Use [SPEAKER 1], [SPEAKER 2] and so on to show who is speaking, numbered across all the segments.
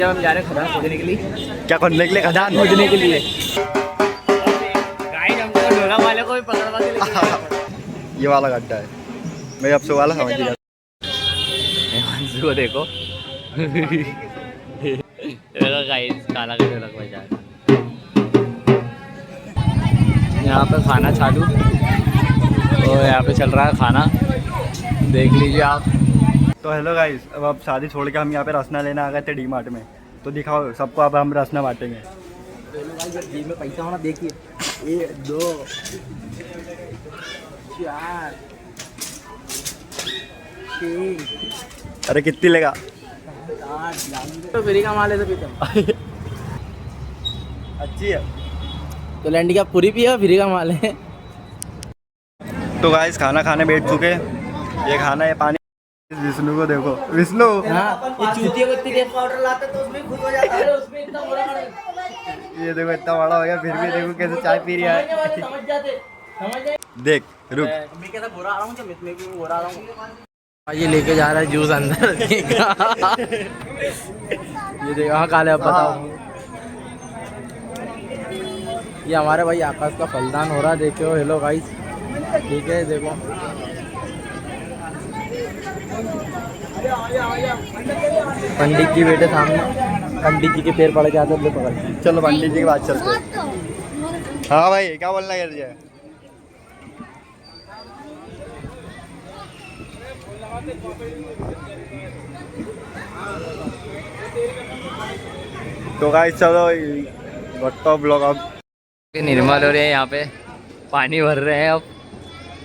[SPEAKER 1] हम जा रहे हैं खदान खोदने के लिए।
[SPEAKER 2] क्या खोदने के लिए? खदान
[SPEAKER 1] खोदने के लिए। गाइस हमको ढोला वाले को भी पकड़वा के लेके
[SPEAKER 2] ये वाला गड्ढा है, मैं अब से वाला समझ गया।
[SPEAKER 1] हिमांशु को देखो। देखो गाइस काला का ढोलक बजा रहा है। यहाँ पे खाना चालू और यहाँ पे चल रहा है खाना, देख लीजिए आप।
[SPEAKER 2] तो हेलो गाइस, अब शादी छोड़ के हम यहाँ पे रसना लेने आ गए थे डी मार्ट में। तो दिखाओ सबको, अब हम रसना बांटेंगे।
[SPEAKER 1] जेब में पैसा होना देखिए, 1 2 4 3।
[SPEAKER 2] अरे कितनी लेगा?
[SPEAKER 1] 8 तो फ्री का माल है तो पीते।
[SPEAKER 2] अच्छी है
[SPEAKER 1] तो लैंडी का पूरी पिया फ्री का माल है।
[SPEAKER 2] तो गाइस खाना खाने बैठ चुके, ये खाना है पानी। विष्णु को देखो, विष्णु
[SPEAKER 1] हाँ, ये चूतिया को इतनी देर पाउडर लाता तो उसमें खुद हो जाता है, उसमें इतना बड़ा
[SPEAKER 2] ये देखो इतना बड़ा हो गया, फिर भी देखो कैसे चाय पी रहा है।
[SPEAKER 1] समझ जाते, समझ जाते।
[SPEAKER 2] देख रुक,
[SPEAKER 1] मैं कैसा बुरा आ रहा हूँ, क्या मैं भी बुरा आ रहा हूँ। ये लेके जा रहा है जूस अंदर। ये देखो, हाँ काले अब बताओ। ये हमारे भाई आकाश का फलदान हो रहा है, देखो। हेलो गाइस, ठीक है देखो। पंडित जी बैठे सामने, पंडित जी के पैर पड़ जाते हैं, पकड़।
[SPEAKER 2] चलो पंडित जी की बात चलते हैं। हाँ भाई क्या बोलना है तुझे? तो गाइस चलो बट्टो ब्लॉग अब निर्मल हो रहे हैं, यहाँ पे पानी भर रहे हैं अब।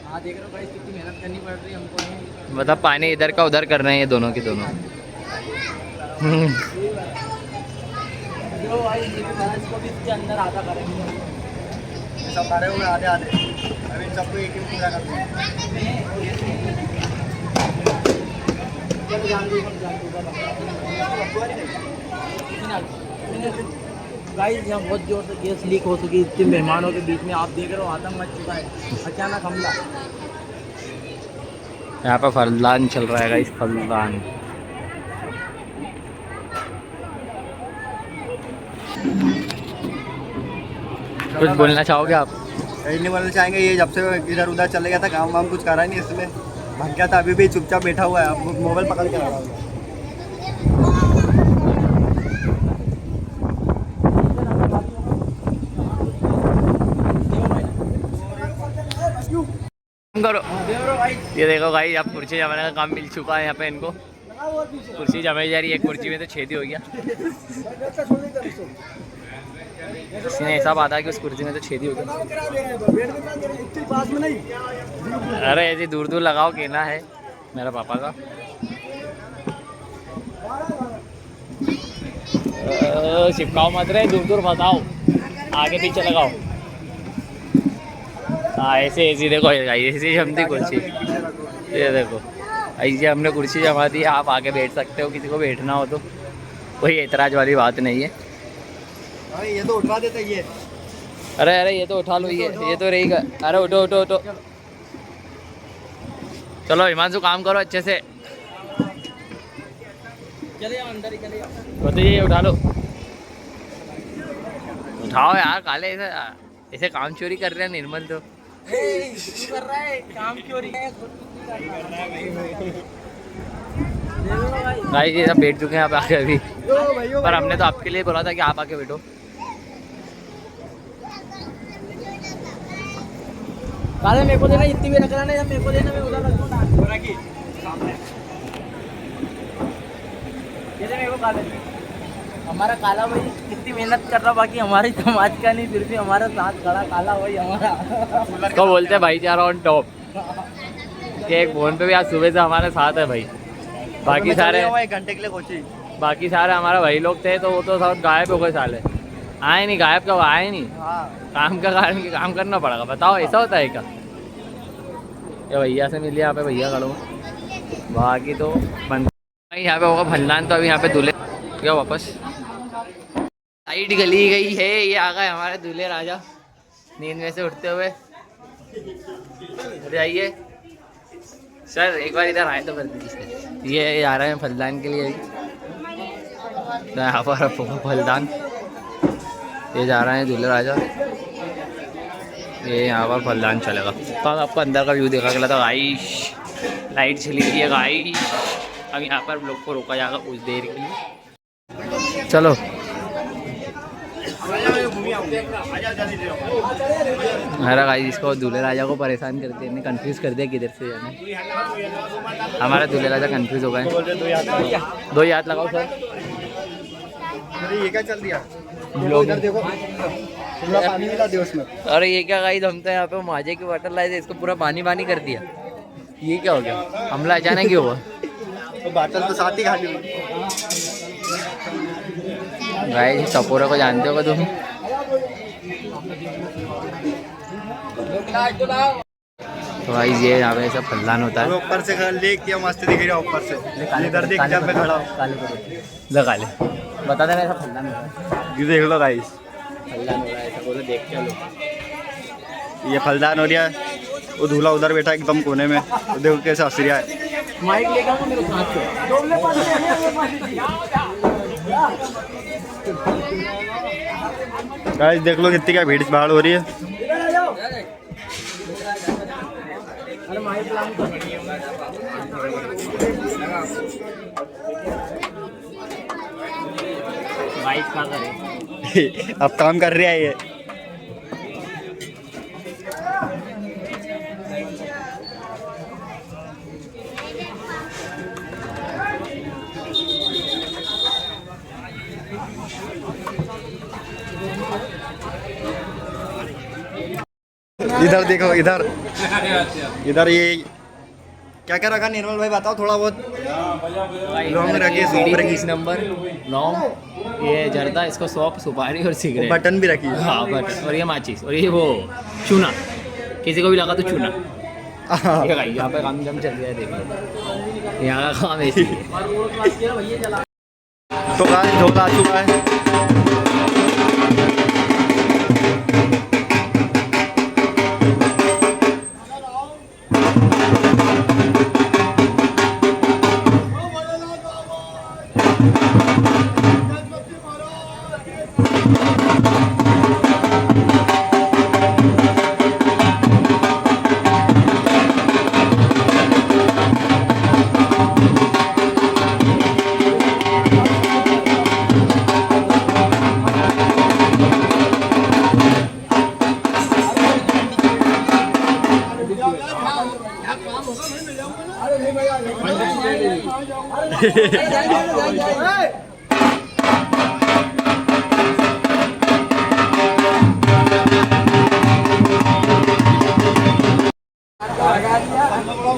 [SPEAKER 1] हाँ देख रहे हो गाइस, कितनी मेहनत करनी पड़ रही है हमको।
[SPEAKER 2] मतलब पानी इधर का उधर कर रहे हैं ये दोनों की दोनों।
[SPEAKER 1] जो भाई इसको भी इसके अंदर आधा करेंगे।
[SPEAKER 2] सब भरे हुए आधे आधे, अभी सबको एक ही पूरा कर
[SPEAKER 1] गाइस यहाँ बहुत जोर से गैस लीक हो चुकी है, इतने मेहमानों के बीच में। आप देख रहे हो आतंक मच चुका है, अचानक हमला।
[SPEAKER 2] यहाँ पर फलदान चल रहा है गाइस, फलदान। कुछ बोलना चाहोगे आप? नहीं बोलना चाहेंगे, ये जब से इधर उधर चले गया था, काम वाम कुछ करा नहीं, इसमें भाग गया था। अभी भी चुपचाप बैठा हुआ है, अब मोबाइल पकड़ के रखा हुआ है। करो ये देखो भाई, अब कुर्सी जमाने का काम मिल चुका है यहाँ पे इनको। कुर्सी जमाई जा रही है, एक कुर्सी में तो छेदी हो गया। इसने ऐसा बात है कि उस कुर्सी में तो छेदी हो गया। अरे ऐसे दूर दूर लगाओ, कहना है मेरा पापा का। चिपकाओ मत रहे, दूर दूर बताओ, आगे पीछे लगाओ। हाँ ऐसे ऐसी देखो, ऐसी जमती कुर्सी। ये देखो ऐसे हमने कुर्सी जमा दी, आप आके बैठ सकते हो, किसी को बैठना हो तो। कोई एतराज वाली बात नहीं है। ये तो उठा देता ये। अरे अरे ये तो उठा लो, ये तो रहेगा। अरे उठो उठो उठो, चलो हिमांशु काम करो अच्छे से।
[SPEAKER 1] चले जाओ अंदर ही, चले जाओ।
[SPEAKER 2] तो ये उठा लो, उठाओ यार। काले ऐसे ऐसे काम चोरी कर रहे हैं निर्मल तो।
[SPEAKER 1] कर रहा है काम चोरी है।
[SPEAKER 2] भाई ये सब बैठ चुके हैं आप आके अभी, पर हमने तो आपके लिए बोला था कि आप आके बैठो।
[SPEAKER 1] काले मेरे को देना, इतनी भी रखना नहीं, मेरे को देना, मैं उधर रख दूंगा। ये दे मेरे को काले। हमारा काला भाई कितनी मेहनत कर रहा, बाकी हमारे समाज का नहीं, फिर भी हमारा साथ खड़ा काला भाई हमारा।
[SPEAKER 2] तो बोलते हैं भाईचारा ऑन टॉप। एक फोन पे भी आज सुबह से हमारे साथ है भाई। बाकी सारे 1 घंटे के लिए कोचिंग, बाकी सारे हमारा भाई लोग थे, तो वो तो सब गायब हो गए साले। आए नहीं, गायब कब आए नहीं। काम का कारण कि काम करना पड़ेगा, बताओ ऐसा होता है क्या? ये भैया से मिलिए, यहाँ पे भैया खड़ो। बाकी तो यहाँ पे होगा फलदान, तो अभी यहाँ पे दूल्हे क्या वापस लाइट गली गई है। ये आ गए हमारे दूल्हे राजा नींद में से उठते हुए। अरे आइए सर, एक बार इधर आए तो कर दीजिए। ये आ रहे हैं फलदान के लिए। तो यहाँ पर फलदान, ये जा रहे हैं दूल्हे राजा, ये यहाँ पर फलदान चलेगा। तो हम आपको अंदर का व्यू देखा गया था गाइस, लाइट चली गई है गाइस। अब यहाँ पर लोग को रोका जाएगा कुछ देर के लिए। चलो हमारा गाइस इसको दूल्हे राजा को परेशान कर दिया, कंफ्यूज कर दिया किधर से जाना। हमारा दूल्हे राजा कंफ्यूज हो गए। दो ही हाथ लगाओ सर।
[SPEAKER 3] ये क्या चल दिया?
[SPEAKER 2] इधर
[SPEAKER 3] देखो पूरा पानी मिला दे उसमें।
[SPEAKER 2] अरे ये क्या गाइस, हम तो यहाँ पे माजे की वाटर लाए थे, इसको पूरा पानी पानी कर दिया। ये क्या हो गया, हमला अचानक क्यों हुआ?
[SPEAKER 3] तो बाटल तो साथ ही खाली हुई।
[SPEAKER 2] गाइस टपोरा को जानते होगा तुम। तो गाइस ये यहाँ पे ऐसा फलदान होता है।
[SPEAKER 3] ऊपर से लेक क्या मस्त दिख रहा है ऊपर से। इधर देख जब मैं खड़ा हूँ।
[SPEAKER 2] लगा ले, बता देना ऐसा फलदान होता है।
[SPEAKER 3] ये देख लो गाइस,
[SPEAKER 2] फलदान हो रहा है ऐसा, बोलो देख के लो।
[SPEAKER 3] ये फलदान हो रहा है। वो दूल्हा उधर बैठा एकदम कोने में, वो देखो कैसे हंस रहा है।
[SPEAKER 1] माइक लेगा मेरे साथ से।
[SPEAKER 3] गाइस देख लो कितनी क्या भीड़ भाड़ हो रही है।
[SPEAKER 1] अरे माइक माइक क्या करे,
[SPEAKER 3] अब काम कर रहा है ये। इधर देखो, इधर इधर ये क्या क्या रखा निर्मल भाई, बताओ थोड़ा बहुत। लौंग रखी, सौंफ रखी,
[SPEAKER 2] 20 नंबर लौंग, ये जर्दा, इसको सौंफ, सुपारी और सिगरेट,
[SPEAKER 3] बटन भी रखी है।
[SPEAKER 2] हाँ बटन, और ये माचिस, और ये वो चूना, किसी को भी लगा तो चूना। ये भाई यहाँ पे काम जम चल रहा है, देखो यहाँ का काम ऐसी है।
[SPEAKER 3] तो गाइस ढोल आ चुका है।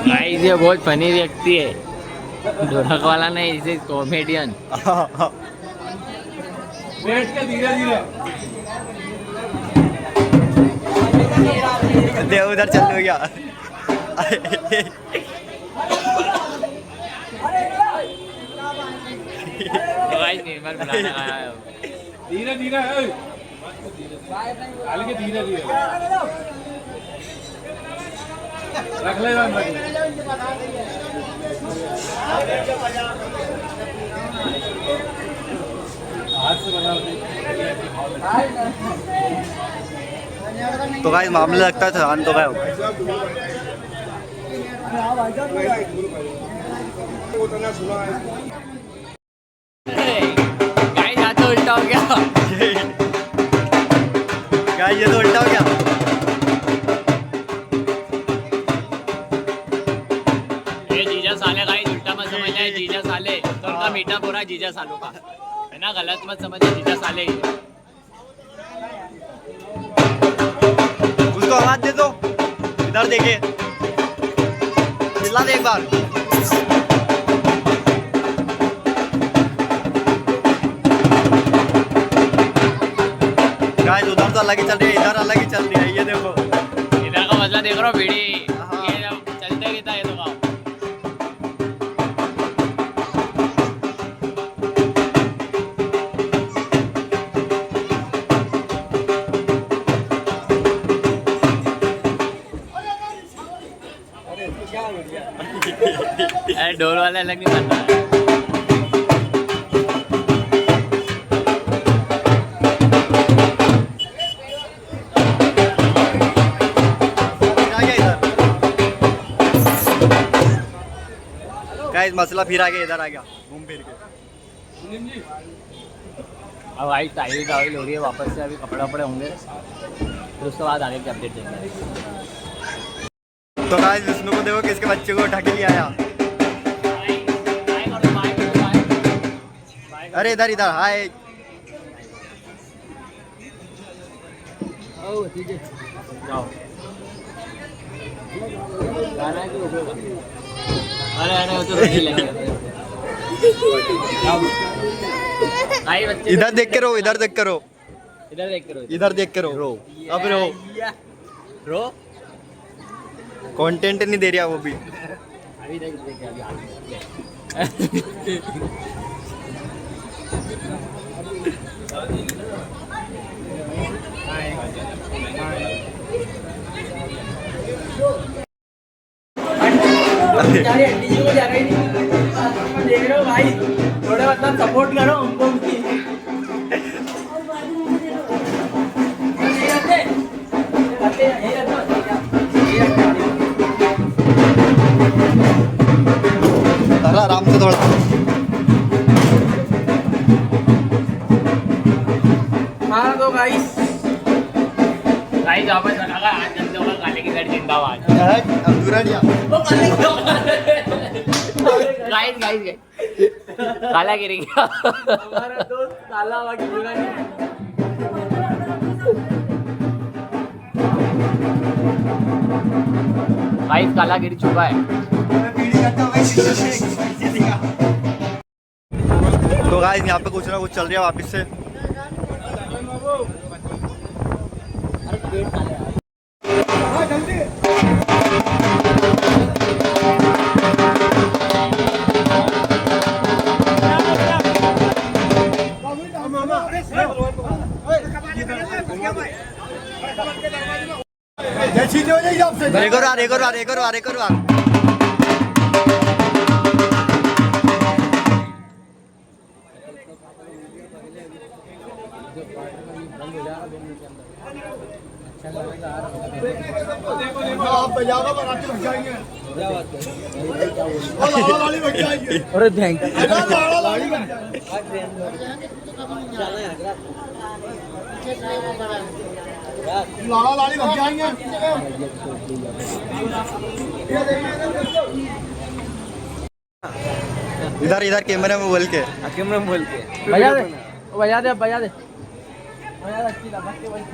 [SPEAKER 2] गाइस ये बहुत फनी व्यक्ति है, ढोलक वाला नहीं, इसे कॉमेडियन।
[SPEAKER 1] बैठ के धीरे धीरे
[SPEAKER 3] दे उधर चल गया।
[SPEAKER 2] तो गाइस निर्मल बुलाने आया है।
[SPEAKER 1] धीरे धीरे डाल के धीरे धीरे रख ले, रख ले। हाथ से बना
[SPEAKER 3] तो गाइस मामला लगता है शांत हो गया।
[SPEAKER 2] गाइस यहाँ तो उल्टा हो गया।
[SPEAKER 3] गाइस ये तो उल्टा हो गया।
[SPEAKER 2] ये जीजा साले, गाइस उल्टा मत समझना है, जीजा साले तो उनका मीठा पूरा जीजा सालों का है ना, गलत मत समझना, जीजा साले ही है।
[SPEAKER 3] उसको आवाज दे दो, इधर देखे, चिल्ला दे एक बार। गाइस उधर तो अलग ही चल रही है, इधर अलग ही चल रही है। ये देखो
[SPEAKER 2] इधर का मसला देख रहा हूँ, बीड़ी ये जब चलते रहता है तो गाँव। अरे ढोल वाला अलग नहीं बनता है।
[SPEAKER 3] गाइस मसला फिर आ गया, इधर आ गया घूम फिर के।
[SPEAKER 2] अब भाई टाइल टाइल हो रही है वापस से, अभी कपड़े वपड़े होंगे फिर उसके बाद आगे की अपडेट देंगे।
[SPEAKER 3] तो गाइस विष्णु को देखो किसके बच्चे को उठा के ले आया। अरे इधर इधर हाय।
[SPEAKER 2] जाओ गाना की अरे अरे वो तो रोटी लेंगे। भाई बच्चे
[SPEAKER 3] इधर देख के रो, इधर देख के रो,
[SPEAKER 2] इधर देख करो,
[SPEAKER 3] इधर देख के रो। अब रो,
[SPEAKER 2] रो
[SPEAKER 3] कंटेंट नहीं दे रहा वो भी।
[SPEAKER 2] अभी देख देख अभी आगे
[SPEAKER 1] बेचारी आंटी जी को जगह ही नहीं मिल रही। देख रहे हो भाई, थोड़ा मतलब सपोर्ट करो उनको भी।
[SPEAKER 3] आराम से थोड़ा।
[SPEAKER 1] हाँ तो गाइस
[SPEAKER 2] गाइस वापस लगा आज जल्दी होगा काले की गाड़ी जिंदाबाद। गाइस गाइस काला गिर गया।
[SPEAKER 1] हमारा दोस्त काला बाकी बुरा नहीं।
[SPEAKER 2] गाइस काला गिर चुका है।
[SPEAKER 3] तो गाइस यहाँ पे कुछ ना कुछ चल रहा है वापस से। एक और बार, एक और बार, एक और बार, एक और बार।
[SPEAKER 1] अरे थैंक
[SPEAKER 3] इधर इधर कैमरे में बोल के।
[SPEAKER 1] कैमरे में बोल के बजा दे, बजा दे, बजा दे, बजा दे अच्छी लगा के बजा।